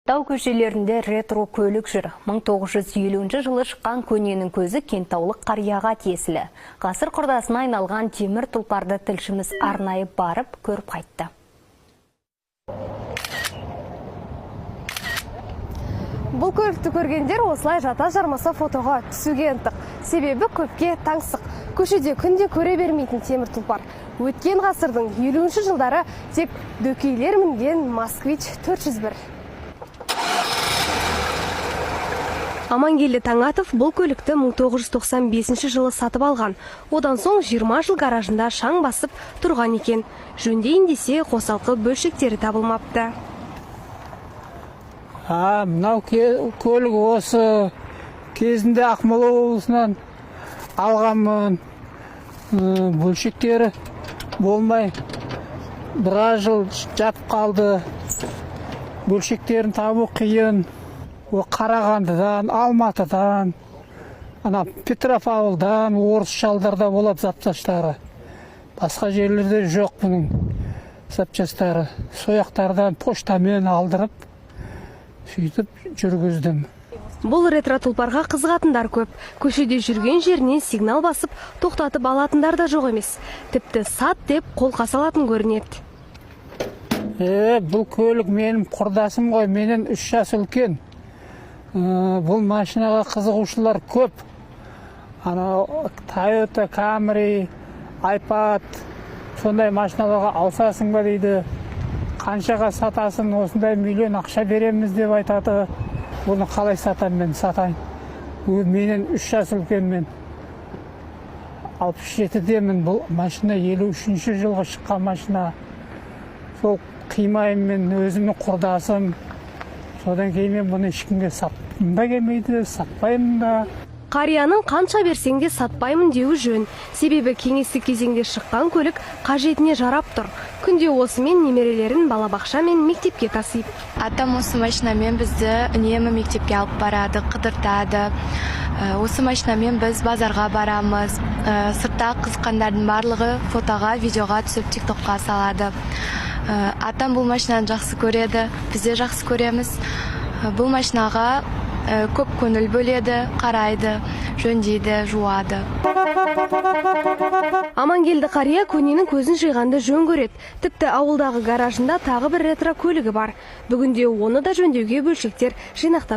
Тау көшелерінде ретро көлік жүр. 1950 жылы шыққан көненің көзі кентаулық қарияға тиесілі. Ғасыр құрдасына айналған темір тұлпарды тілшіміз арнайы барып көріп қайтты. Бұл көлікті көргендер осылай жата жармаса фотоға түсуге ынтық. Себебі көпке таңсық. Көшеде күнде көре бермейтін темір тұлпар. Өткен ғасырдың 50 жылдары тек дөкейлер мінген Москвич 401. Амангелді Таңатов бұл көлікті 1995 жылы сатып алған. Одан соң 20 жыл гаражында шаң басып тұрған екен. Жөндейін десе қосалқы бөлшектері табылмапты. Мынау көлік осы кезінде Ақмола облысынан алғанмын. Бөлшектері болмай біраз жыл жатып қалды. Бөлшектерін табу қиын. Қарағандыдан, Алматыдан, Петропавлдан, орыс шалдарда болады запчастары. Басқа жерлерде жоқ бұның запчастары. Сояқтардан поштамен алдырып, сөйтіп жүргіздім. Бұл ретро тұлпарға қызығатындар көп. Көшеде жүрген жерінен сигнал басып, тоқтатып алатындар да жоқ емес. Тіпті сат деп қолқа салатын көрінеді. Бұл көлік менің құрдасым ғой, менен 3 жас үлкен. Бұл машинаға қызығушылар көп. Toyota Camry, iPad, сондай машиналарға алсасың ба дейді. Қаншаға сатасын, осындай миллион ақша береміз деп айтады. Бұны қалай сатам мен, сатайын. Менен 3 жас үлкен мен. 67-демін, бұл машина 53 жылғы шыққан машина. Сол қимайым мен, өзімнің құрдасым. Содан кейін мен бұны ешкімге сатқым да келмейді, сатпаймын да. Қарияның қанша берсең де сатпаймын деуі жөн. Себебі кеңестік кезеңде шыққан көлік қажетіне жарап тұр. Күнде осымен немерелерін балабақша мен мектепке тасиып. Атам осы машинамен бізді үнемі мектепке алып барады, қыдыртады. Осы машинамен біз базарға барамыз. Сыртта қызыққандардың барлығы фотоға, видеоға түсіп тиктокқа салады. Атам бұл машинаны жақсы көреді, біз де жақсы көреміз. Бұл машинаға көп көңіл бөледі, қарайды, жөндейді, жуады. Амангелді қария көненің көзін жиғанды жөн көреді. Тіпті ауылдағы гаражында тағы бір ретро көлігі бар. Бүгінде оны да жөндеуге бөлшектер жинақтап